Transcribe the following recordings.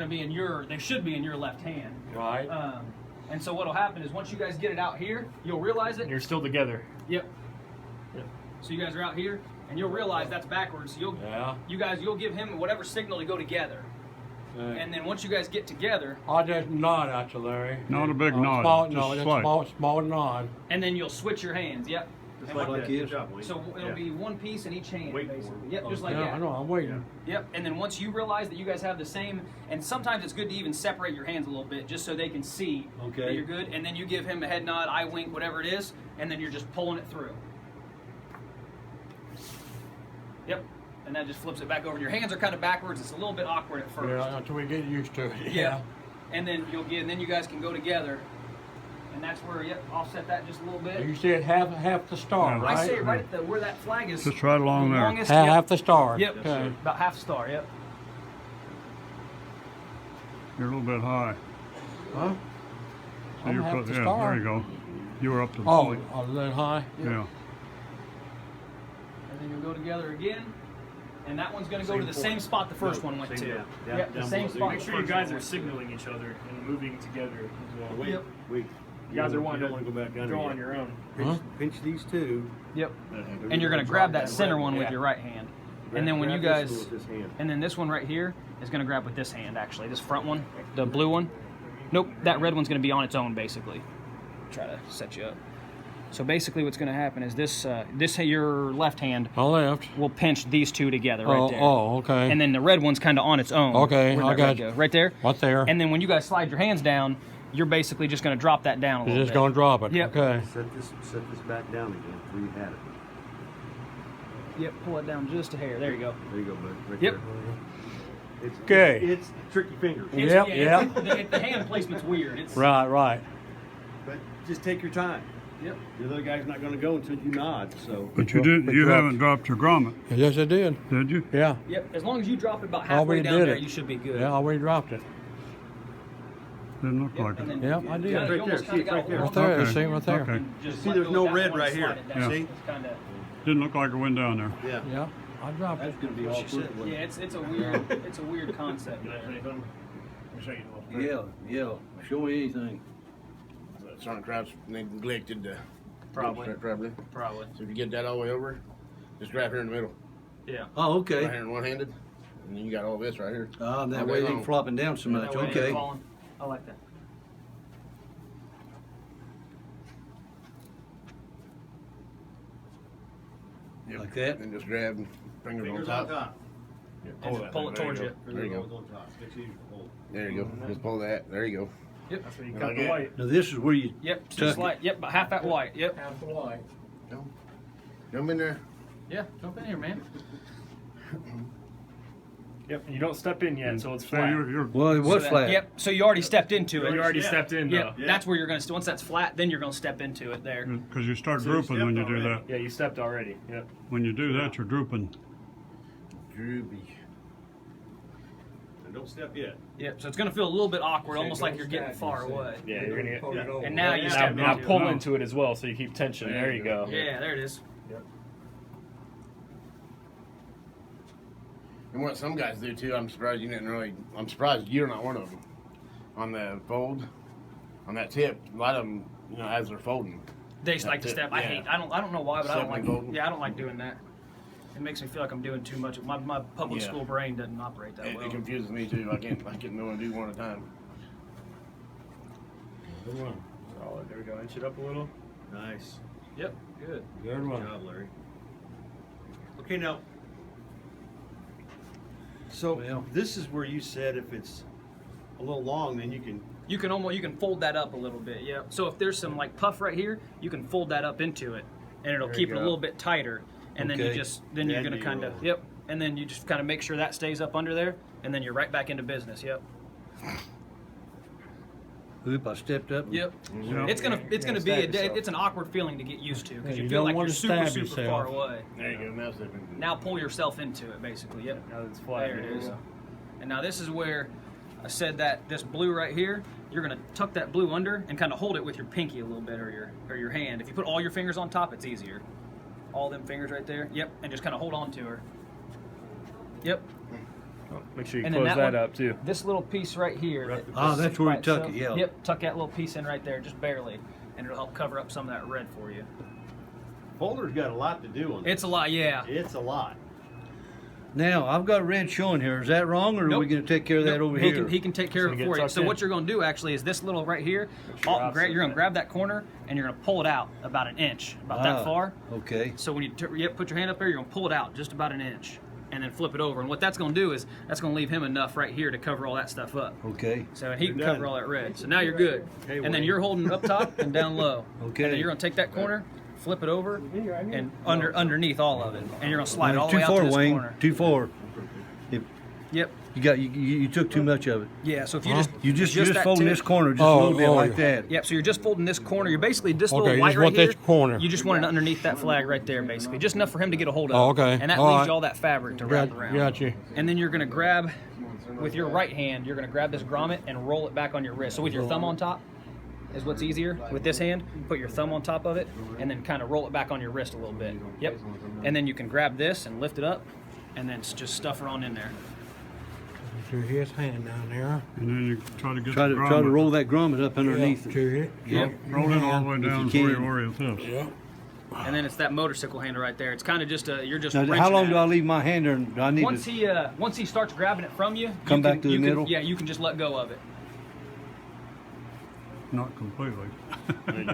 to be in they should be in your left hand. Right. And so what'll happen is once you guys get it out here, you'll realize it. You're still together. Yep. So you guys are out here, and you'll realize that's backwards. So you'll give him whatever signal to go together. And then once you guys get together, I'll just nod at you, Larry. Not a big nod. Small, just no, just slight. small nod. and then you'll switch your hands. Yep. Just And like what- that. Good job, Wayne. So it'll be one piece in each hand, Wait for basically. it. Yep, just like Yeah, that. I know. I'm waiting. Yep, and then once you realize that you guys have the same, and sometimes it's good to even separate your hands a little bit just so they can see that Okay. you're good, and then you give him a head nod, eye wink, whatever it is, and then you're just pulling it through. Yep, and that just flips it back over. Your hands are kind of backwards. It's a little bit awkward at first. Yeah, until we get used to it. Yeah. And then and then you guys can go together, and that's where, yep, offset that just a little bit. You see it half the star, Yeah. right? I say right at where that flag is. Just right along the there. longest, Half the star. Yep. Okay. About half star. Yep. You're a little bit high. Huh? So I'm you're half the yeah, star. there you go. You were up to the Oh, point. a little high. Yeah. And then you'll go together again, and that one's going to go to the same spot the first one went to. Yep, the same spot. Make the sure you first guys one are went to. signaling each other and moving together as well. Wait, Yep. wait. You guys are You wanting don't to want to go back under go yet. on your own. Huh? Pinch these two. Yep. And And you're going to grab that center one with your right hand. And then when you Grab this guys, one with this hand. and then this one right here is going to grab with this hand, actually. This front one, the blue one. Nope, that red one's going to be on its own, basically. Try to set you up. So basically what's going to happen is your left hand My left. will pinch these two together right there. Oh, okay. And then the red one's kind of on its own. Okay, Where'd I that got red you. go? Right there. Right there. And then when you guys slide your hands down, you're basically just going to drop that down a You're little just bit. going to drop it. Yep. Okay. Set this back down again where you had it. Yep, pull it down just a hair. There you go. There you go, bud. Right Yep. there. It's, Okay. It's tricky fingers. Yep, It's- the hand placement's weird. It's, Right. But just take your time. Yep. The other guy's not going to go until you nod. So But you dropped- haven't dropped your grommet, Yes, I did. did you? Yeah. Yep. As long as you drop it about Already halfway down did there, it. you should be good. Yeah, I already dropped it. Didn't look like and it. then Yep, I did. you Right almost there. kinda See, it's got right a there. hold Right there. on Okay. See, right there. Okay. and just See, let there's go no with that red one right and here. slide it down. See? It's kinda, Didn't look like it went down there. yeah, Yeah, I dropped it. that's going to be what she awkward. said. Yeah, it's a weird concept. Can I have anything? I'll show you. Yeah. Show me anything. Certain crowds neglected the Probably. probably. Probably. So if you get that all the way over, just grab here in the middle. Yeah. Oh, Right okay. here in one-handed, and then you got all this right here. That All way day it ain't long. flopping down so much. That way it ain't Okay. falling. I like that. Yep. Like that? And just grab fingers on top. And Pull just it. pull it There towards you you. go. There you go. There you go. Just pull that. There you go. That's where you Like cut the it. white. Now this is where you Yep. Tuck Just it. like about half that white. Yep. Half the light. Jump in there. Yeah. Jump in here, man. Yep. And you don't step in yet, so it's So flat. you're well, it was So that- flat. Yep. So you already stepped into it. You already stepped in, though. Yep. That's where you're gonna. Once that's flat, then you're gonna step into it there. because you start drooping when you do that. Yeah, you stepped already. Yep. When you do that, you're drooping. Droopy. Don't step yet. Yep. So it's gonna feel a little bit awkward, almost like you're getting far away. Yeah, you're gonna get. And now you Now, step now into pull it. into it as well, so you keep tension. There you go. Yeah. There it is. And what some guys do too, I'm surprised you're not one of them. On the fold, on that tip, a lot of them, as they're folding. They just like to That's it, step. I yeah. hate. I don't know why, but I don't Stepping like. golden. Yeah, I don't like doing that. It makes me feel like I'm doing too much. My public Yeah. school brain doesn't operate that It well. confuses me too. I can't only do one at a time. Good one. Solid. There we go. Inch it up a little. Nice. Yep. Good. Good Good one. job, Larry. Okay, now. So Well. this is where you said if it's a little long, then you can. You can fold that up a little bit. Yeah. So if there's some like puff right here, you can fold that up into it, and it'll There keep you it a go. little bit tighter. And then Okay. you're Then gonna you kind of roll. yep. And then you just kind of make sure that stays up under there, and then you're right back into business. Yep. Oop! I stepped up. Yep. Yeah. It's gonna can't be stab yourself. it's an awkward feeling to get used to because Yeah, you you feel don't like want you're to super stab super yourself. far away. There you go. Now stepping. Now pull yourself into it, basically. Yep. Now that it's flat. There it is. And now this is where I said that this blue right here, you're gonna tuck that blue under and kind of hold it with your pinky a little bit or your hand. If you put all your fingers on top, it's easier. All them fingers right there. Yep. And just kind of hold on to her. Yep. Make sure you And then close that that one- up too. This little piece right here. that Ah, sits that's where by you tuck itself. it, yeah. Yep, tuck that little piece in right there, just barely, and it'll help cover up some of that red for you. Folder's got a lot to do on it. It's a lot, yeah. It's a lot. Now, I've got red showing here. Is that wrong, or are we Nope. going to take care of that Nope, over he here? Can, he can take care So of you it get for you. tucked So in. what you're going to do actually is this little right here. sure you're opposite You're going that. to grab that corner and you're going to pull it out about an inch, about that far. Okay. So when you put your hand up there, you're going to pull it out just about an inch, and then flip it over. And what that's going to do is that's going to leave him enough right here to cover all that stuff up. Okay. So he can You're done. cover all that red. So now you're good. Okay, and then Wayne. you're holding up top and down low. Okay. And then you're going to take that corner, flip it over, and underneath all of it, and you're going to slide it all the way out to 2-4, this Wayne. corner. 2-4. Yep. You took too much of it. Yeah. So if you You just that folding tip- this corner just Oh, a little bit oh, like yeah. that. Yep, so you're just folding this corner. You're basically just a Okay, little you white just right want here. this corner. You just want it underneath that flag right there, basically. Just enough for him to get a hold of. Oh, okay. And that All leaves right. you all that fabric to wrap around. Got you. And then you're going to grab, with your right hand, you're going to grab this grommet and roll it back on your wrist. So with your thumb on top is what's easier. With this hand, put your thumb on top of it and then kind of roll it back on your wrist a little bit. Yep. And then you can grab this and lift it up and then just stuff her on in there. To his hand down there. And then you try to get Try the to roll that grommet up underneath it. To it. Yep. Roll it all the way down you before you can. worry with this. Yeah. And then it's that motorcycle handle right there. It's kind of just you're just Now, wrenching how long at do it. I leave my hand there? Do I need Once he starts grabbing it from you, Come you back can- to the you can- middle? Yeah, you can just let go of it. Not completely. There you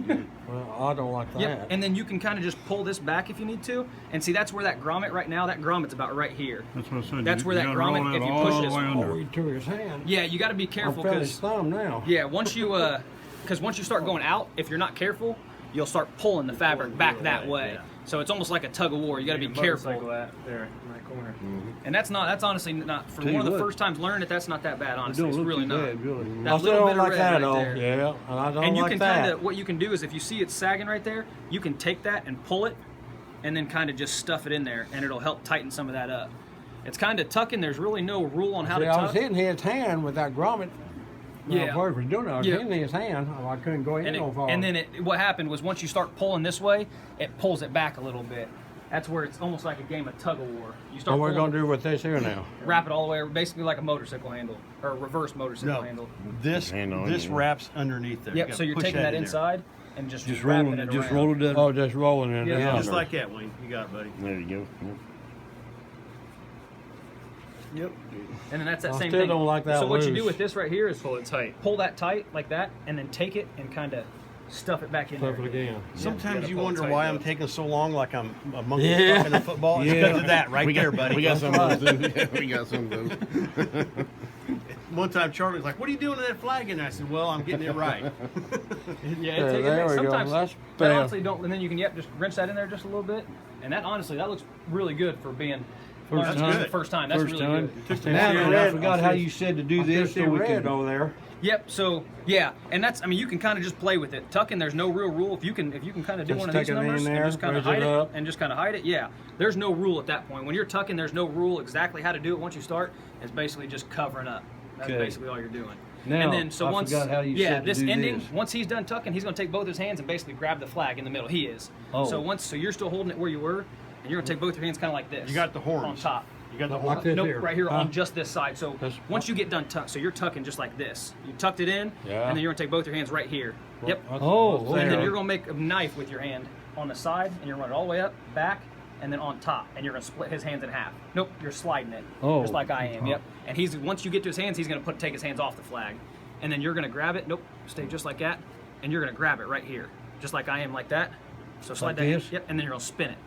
go. Well, I don't like that. Yep. And then you can kind of just pull this back if you need to. And see, that's where that grommet right now. That grommet's about right here. That's what I said. That's you, where you that gotta roll grommet, that if you all push the this way forward- under. Oh, to his hand. Yeah, you got to be I'm careful feeling his because thumb now. yeah, once you once you start going out, if you're not careful, you'll start pulling the fabric back that way. So it's almost like a tug of war. You got to be Motorcycle careful. That there in that corner. And that's honestly not for Tell one of you the what. first times learning it. That's not that bad. It Honestly, don't it's look really too not. bad, really. That I little still bit don't of like red that right though. there. Yeah, and I don't And you like can that. kind of what you can do is if you see it sagging right there, you can take that and pull it, and then kind of just stuff it in there, and it'll help tighten some of that up. It's kind of tucking. There's really no rule on how See, to I was tuck. hitting his hand with that grommet. Yeah. Before he was doing it, I was Yeah. hitting his hand. Oh, I couldn't go in And, no far. what happened was once you start pulling this way, it pulls it back a little bit. That's where it's almost like a game of tug of war. You start What we're pulling, gonna do with this here now? wrap it all the way, basically like a motorcycle handle or a reverse motorcycle No, handle. this Hand on this it. wraps underneath there. You Yep. gotta So you're push taking that in there. inside and just Just wrapping rolling it it. Just around. roll it down. Oh, just rolling it. Yeah. down. Just like that, Wayne. You got it, buddy. There you go. Yep. Yep. And then that's that I same still thing. don't like that So what you do loose. with this right here is Pull it tight. pull that tight like that, and then take it and kind of stuff it back in Stuff there. it again. Sometimes gotta you pull it wonder tight, why though. I'm taking so long, like I'm a monkey Yeah. fucking a football. It's Yeah. because of that right there, buddy. We got some of those. Too. We got some of those. One time Charlie was like, "What are you doing to that flag?" And I said, "Well, I'm getting it right." Yeah, Yeah, there we go. sometimes That's that fair. honestly don't, and then you can just wrench that in there just a little bit, and that honestly that looks really good for being First that's time. the first time. That's First really time. good. Now, see I red. forgot I how see- you said to do I this, see so we red can. over there. Yep. So yeah, and that's you can kind of just play with it. Tucking, there's no real rule. If you can kind of do Just one of these stick it in numbers there, and just kind of raise hide it it up. and just kind of hide it, yeah. There's no rule at that point. When you're tucking, there's no rule exactly how to do it. Once you start, it's basically just covering up. That's Okay. basically all you're doing. Now, and then so I once forgot how you yeah, said to this do ending, this. once he's done tucking, he's gonna take both his hands and basically grab the flag in the middle. He is. Oh. So you're still holding it where you were, and you're gonna take both your hands kind of like this. You got the horns. on top. You got the Like horn. this Nope, here. right here Huh? on just this side. So This- once you get done tuck, so you're tucking just like this. You tucked it in, Yeah. and then you're gonna take both your hands right here. Yep. Oh, That's And then there. you're gonna make a knife with your hand on the side, and you're gonna run it all the way up, back, and then on top, and you're gonna split his hands in half. Nope, you're sliding it, Oh. just like I am. Yep. And once you get to his hands, he's gonna take his hands off the flag, and then you're gonna grab it. Nope, stay just like that, and you're gonna grab it right here, just like I am, like that. So slide Like that. Hand, this? yep, and then you're gonna spin it,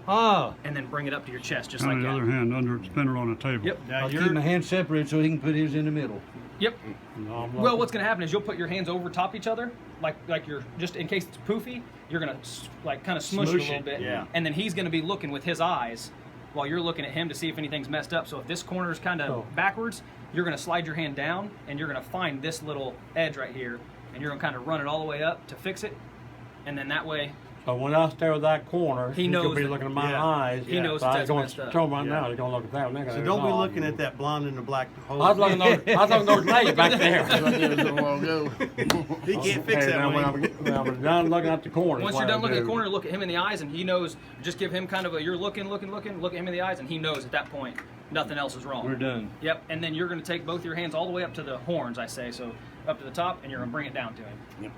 Ah, and then bring it up to your chest, just On like the that. other hand, under it, spin it on a table. Yep. now I'll you're. keep my hands separated so he can put his in the middle. Yep. No, I'm Well, looking. what's going to happen is you'll put your hands over top each other, like you're just in case it's poofy. You're going to like kind of smush it a Smoosh little it, bit, yeah. and then he's going to be looking with his eyes while you're looking at him to see if anything's messed up. So if this corner is kind of Oh. backwards, you're going to slide your hand down, and you're going to find this little edge right here, and you're going to kind of run it all the way up to fix it, and then that way. So when I stare at that corner, He he's knows gonna be that- looking at my yeah. eyes. He knows so that I that's was going messed up. to tell him right Yeah. now. He's gonna look at that. And they're So gonna don't be know. looking at that blonde and the black hole. I was looking at those. I was looking at those legs back there. Right there was a while ago. He can't fix Hey, that now one. when I'm done looking at the corner. Once is you're what done I looking at the do. corner, look at him in the eyes, and he knows. Just give him kind of a you're looking, look at him in the eyes, and he knows at that point Nothing else is wrong. We're done. Yep, and then you're going to take both your hands all the way up to the horns, I say, so up to the top, and you're going to bring it down to him. Yep.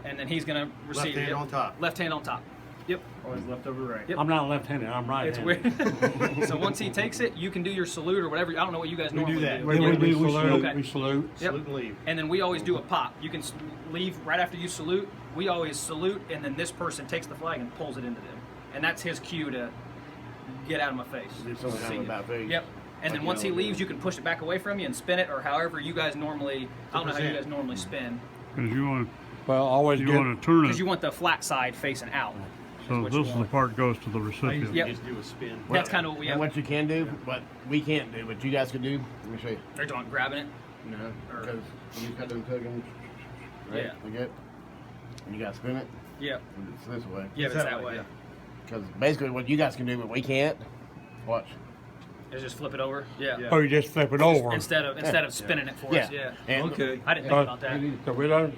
And then he's going to receive hand it. on top. Left hand on top. Yep. Always left over right. Yep. I'm not left-handed, I'm It's right-handed. weird. So once he takes it, you can do your salute or whatever. I don't know what you guys normally that. do. We Yep. salute, Okay. we salute. Yep. Salute and leave. And then we always do a pop. You can leave right after you salute. We always salute, and then this person takes the flag and pulls it into them. And that's his cue to get out of my face. Do something See kind of ya. about face. Yep. And then Like, once he you know, leaves, you can push it back away from you and spin it, or however you guys normally. I don't know how you guys normally spin, Because you want Well, always you get, want to turn because it you want the flat side facing out. so what you this is the want. part goes to the recipient. Yep. Just do a spin. That's kind of what we And have. what you can do, but we can't do, but you guys can do. Let me show you. They're doing grabbing it. No, Or- because you cut them tokens. Right? Yeah. Like it. And you got to spin it. Yep. And it's this way. Yeah, it's that way. yeah. Because basically, what you guys can do, but we can't. Watch. Is just flip it over. Yeah. Yeah. oh, you just flip it over. Instead of spinning it for us. Yeah. And Okay. I didn't think about that. So we don't